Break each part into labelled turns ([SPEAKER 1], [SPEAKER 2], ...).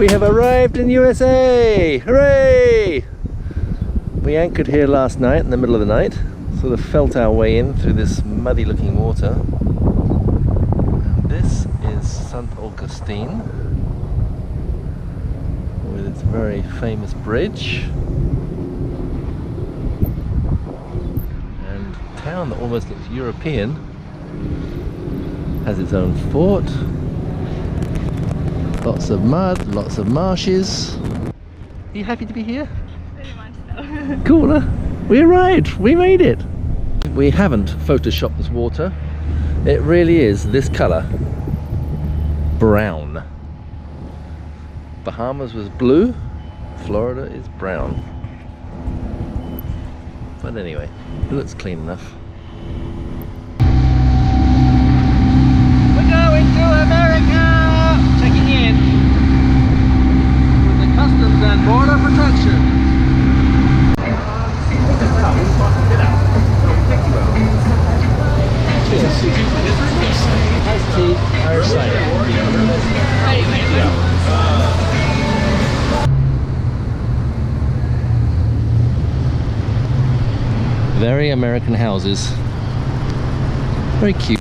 [SPEAKER 1] We have arrived in USA! Hooray! We anchored here last night in the middle of the night, sort of felt our way in through this muddy looking water. And this is St. Augustine with its very famous bridge. And a town that almost looks European has its own fort. Lots of mud, lots of marshes. Are you happy to be here?
[SPEAKER 2] Very much so.
[SPEAKER 1] Cool, huh? We arrived! We made it! We haven't photoshopped this water. It really is this colour. Brown. Bahamas was blue, Florida is brown. But anyway, it looks clean enough. We're going to America! Checking in with the Customs and Border Protection. Cheers. Iced tea, Irish cider. Very American houses. Very cute.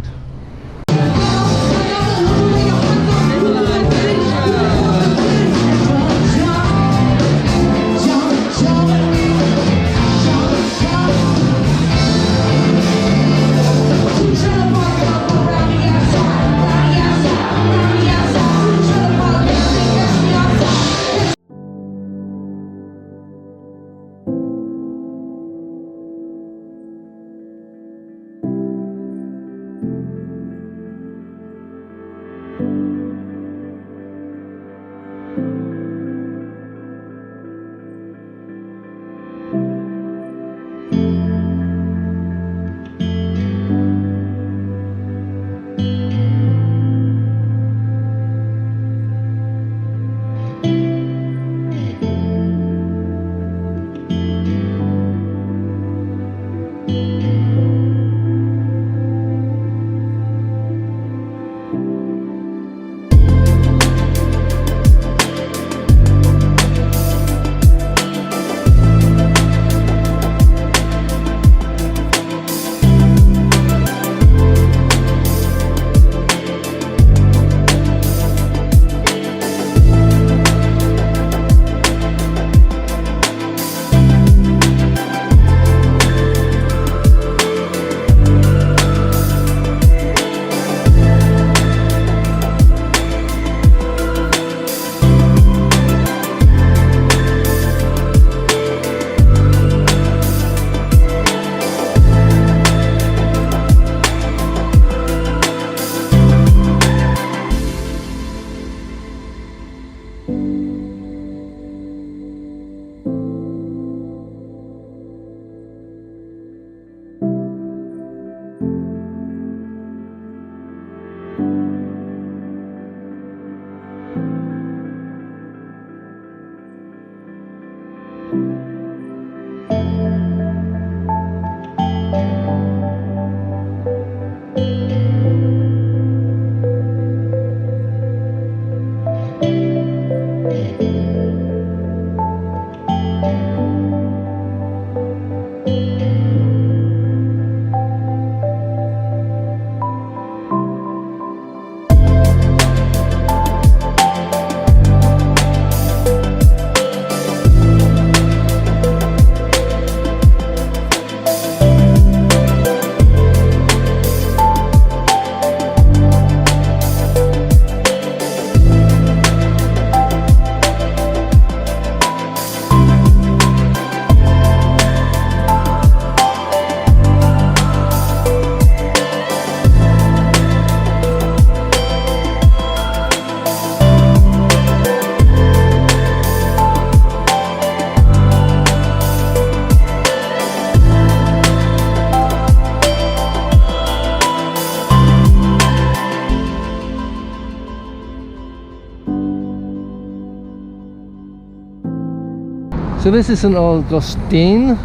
[SPEAKER 1] So this is St. Augustine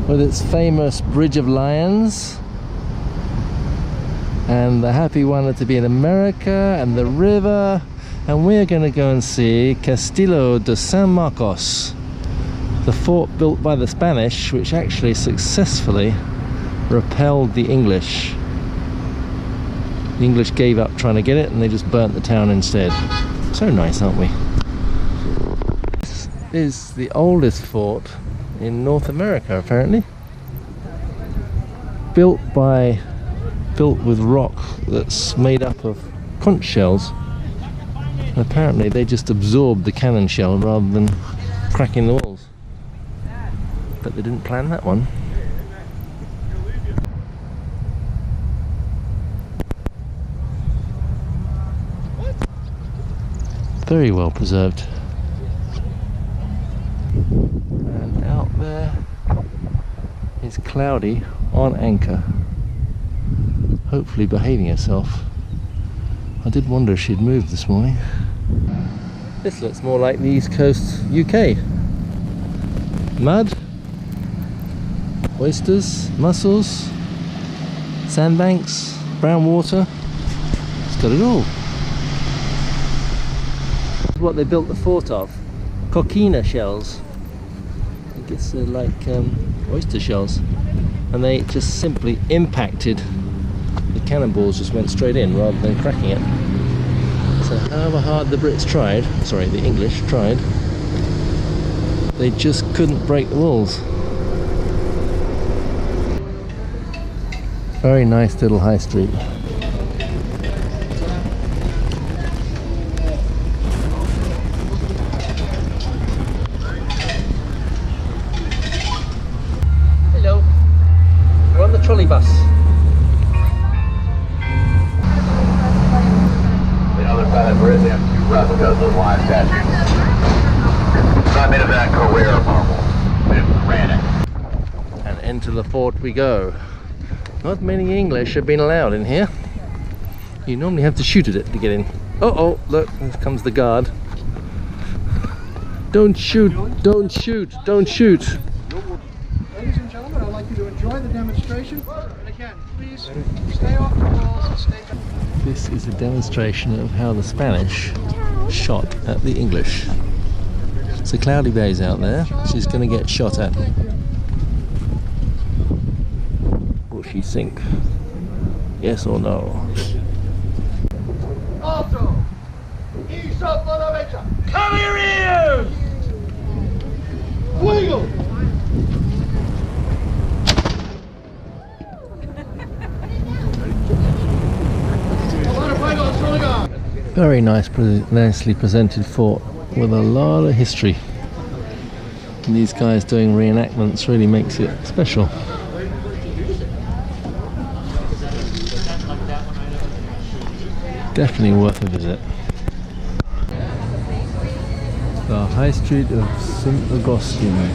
[SPEAKER 1] with its famous Bridge of Lions, and the happy one to be in America, and the river, And we're going to go and see Castillo De San Marcos, the fort built by the Spanish, which actually successfully repelled the English. The English gave up trying to get it and they just burnt the town instead. So nice, aren't we? This is the oldest fort in North America, apparently. Built with rock that's made up of conch shells. And apparently they just absorbed the cannon shell rather than cracking the walls. But they didn't plan that one. Very well preserved. And out there is Cloudy on anchor, hopefully behaving herself. I did wonder if she'd moved this morning. This looks more like the East Coast UK. Mud, oysters, mussels, sandbanks, brown water. It's got it all. What they built the fort of, coquina shells. I guess they're like oyster shells, and they just simply impacted. The cannonballs just went straight in rather than cracking it. So however hard the Brits tried, sorry, the English tried, they just couldn't break the walls. Very nice little high street. Trolley bus.
[SPEAKER 3] The other side of the bridge, they have two replicas of live statues. Not made of that career marble, made of granite.
[SPEAKER 1] And into the fort we go. Not many English have been allowed in here. You normally have to shoot at it to get in. Oh, look, here comes the guard. Don't shoot, don't shoot, don't shoot.
[SPEAKER 4] Ladies and gentlemen, I'd like you to enjoy the demonstration. And again, please stay off the walls and stay back.
[SPEAKER 1] This is a demonstration of how the Spanish shot at the English. So Cloudy Bay's out there. She's going to get shot at. Will she sink? Yes or no?
[SPEAKER 3] Alto! Iso por la derecha! Come here! Fuego!
[SPEAKER 1] Very nicely presented fort with a lot of history. And these guys doing reenactments really makes it special. Definitely worth a visit. The High Street of St.Augustine.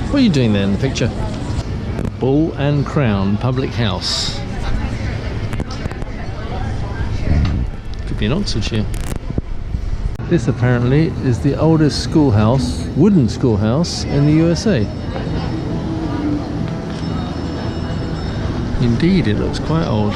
[SPEAKER 1] What are you doing there in the picture? The Bull and Crown Public House. Could be in Oxfordshire. This apparently is the oldest schoolhouse, wooden schoolhouse in the USA. Indeed, it looks quite old.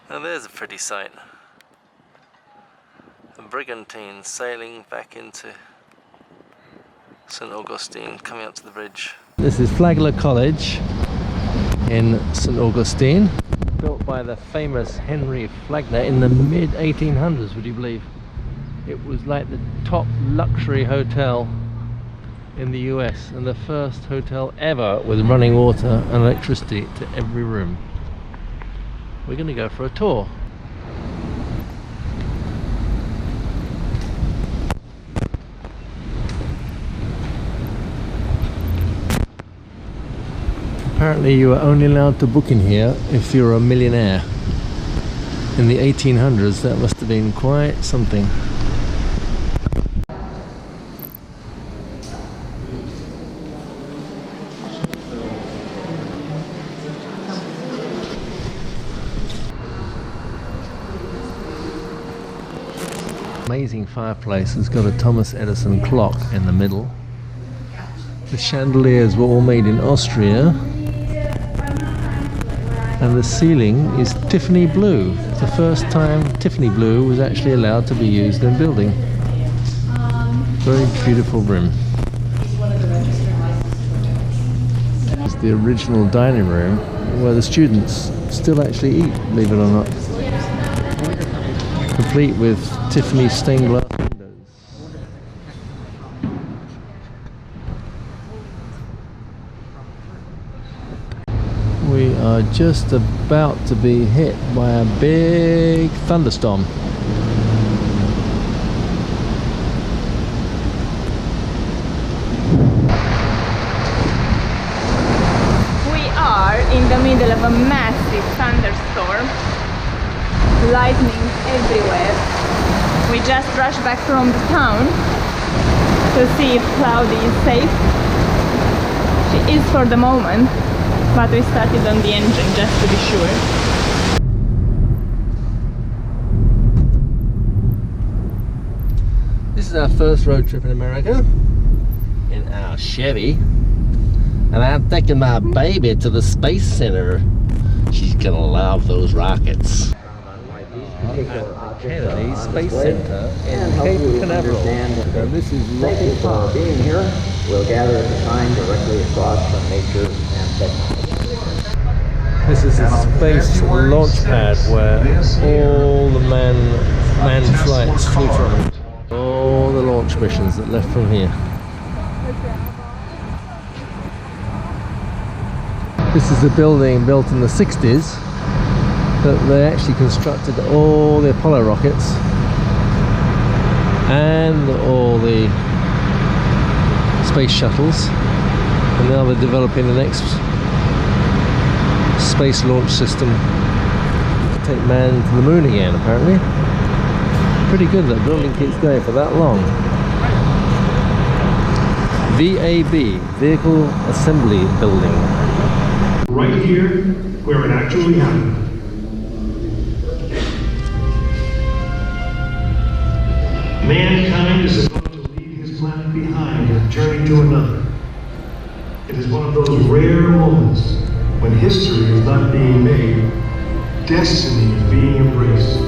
[SPEAKER 1] Now there's a pretty sight. The brigantine sailing back into St. Augustine, coming up to the bridge. This is Flagler College in St. Augustine, built by the famous Henry Flagler in the mid-1800s, would you believe? It was like the top luxury hotel in the US and the first hotel ever with running water and electricity to every room. We're going to go for a tour. Apparently you are only allowed to book in here if you're a millionaire. in the 1800s, that must have been quite something. Amazing fireplace. It's got a Thomas Edison clock in the middle. The chandeliers were all made in Austria, and the ceiling is Tiffany blue. It's the first time Tiffany blue was actually allowed to be used in building. Very beautiful room. It's the original dining room where the students still actually eat, believe it or not. Complete with Tiffany stained glass windows. We are just about to be hit by a big thunderstorm.
[SPEAKER 2] We are in the middle of a massive thunderstorm. Lightning everywhere. We just rushed back from the town to see if Cloudy is safe. She is for the moment, but we started on the engine just to be sure.
[SPEAKER 1] This is our first road trip in America in our Chevy, and I'm taking my baby to the Space Center. She's gonna love those rockets. At the Kennedy Space Center in Cape Canaveral. So this is Rocky Park.
[SPEAKER 5] Being here, we'll gather at the time directly across from nature and technology.
[SPEAKER 1] This is a space launch pad where all the manned flights flew from. All the launch missions that left from here. This is a building built in the 60s that they actually constructed all the Apollo rockets and all the space shuttles, and now they're developing the next space launch system to take man to the moon again, apparently. Pretty good that building keeps going for that long. VAB, Vehicle Assembly Building.
[SPEAKER 6] Right here, where it actually happened. Mankind is about to leave his planet behind and journey to another. It is one of those rare moments when history is not being made, destiny is being embraced.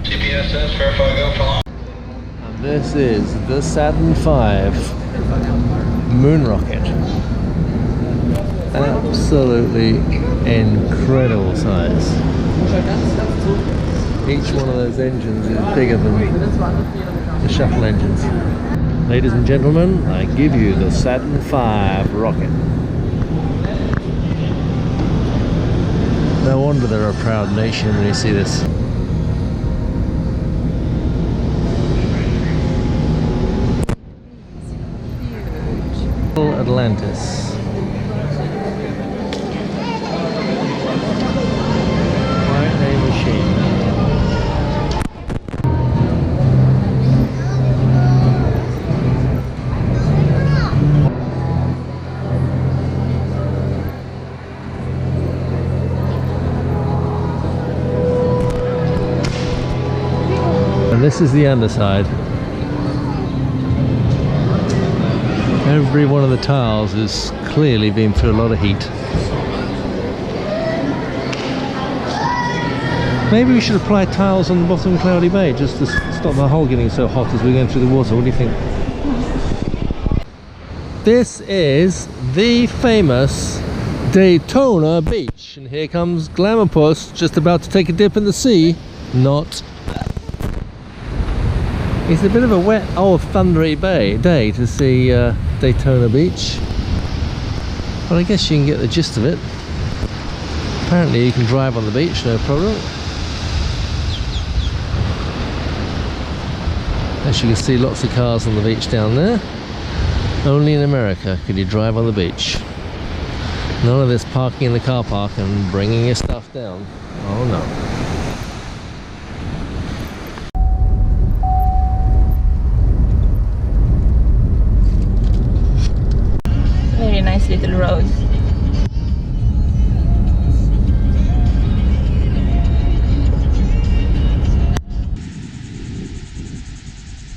[SPEAKER 3] GPS says verify go for long.
[SPEAKER 1] And this is the Saturn V moon rocket. Absolutely incredible size. Each one of those engines is bigger than the shuttle engines. Ladies and gentlemen, I give you the Saturn V rocket. No wonder they're a proud nation when you see this. Atlantis. Quite a machine. And this is the underside. Every one of the tiles is clearly been through a lot of heat. Maybe we should apply tiles on the bottom of Cloudy Bay just to stop the hull getting so hot as we're going through the water. What do you think? This is the famous Daytona Beach, and here comes Glamourpuss just about to take a dip in the sea. Not. It's a bit of a wet, thundery day to see Daytona Beach, but I guess you can get the gist of it. Apparently you can drive on the beach, no problem. As you can see, lots of cars on the beach down there. Only in America can you drive on the beach. None of this parking in the car park and bringing your stuff down. Oh no.
[SPEAKER 2] Very nice little road.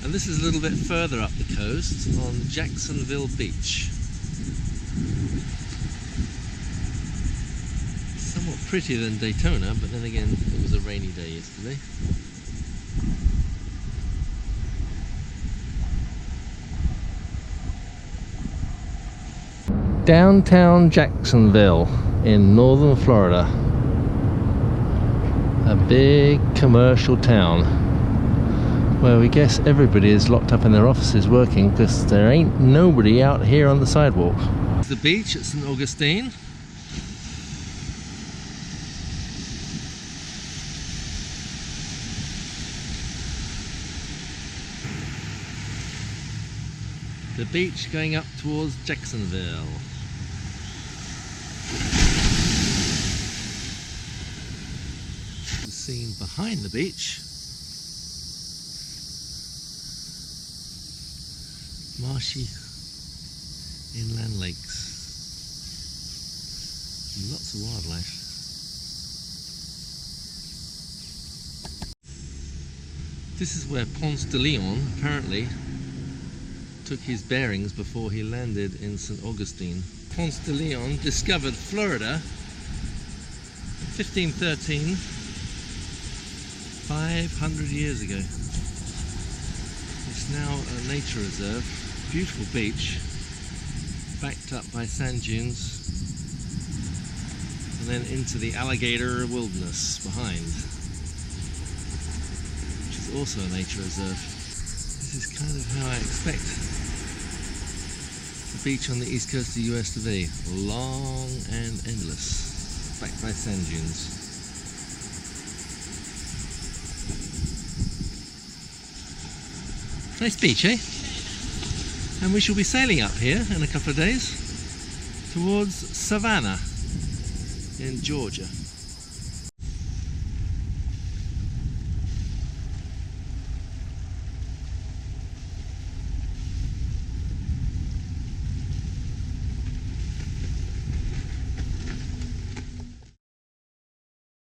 [SPEAKER 1] And this is a little bit further up the coast on Jacksonville Beach. Somewhat prettier than Daytona, but then again it was a rainy day yesterday. Downtown Jacksonville in northern Florida. A big commercial town where we guess everybody is locked up in their offices working because there ain't nobody out here on the sidewalk. The beach at St. Augustine. The beach going up towards Jacksonville. The scene behind the beach. Marshy inland lakes. And lots of wildlife. This is where Ponce de Leon apparently took his bearings before he landed in St. Augustine. Ponce de Leon discovered Florida in 1513, 500 years ago. It's now a nature reserve, beautiful beach, backed up by sand dunes, and then into the alligator wilderness behind, which is also a nature reserve. This is kind of how I expect the beach on the east coast of the US to be. Long and endless, backed by sand dunes. Nice beach, eh? And we shall be sailing up here in a couple of days towards Savannah in Georgia.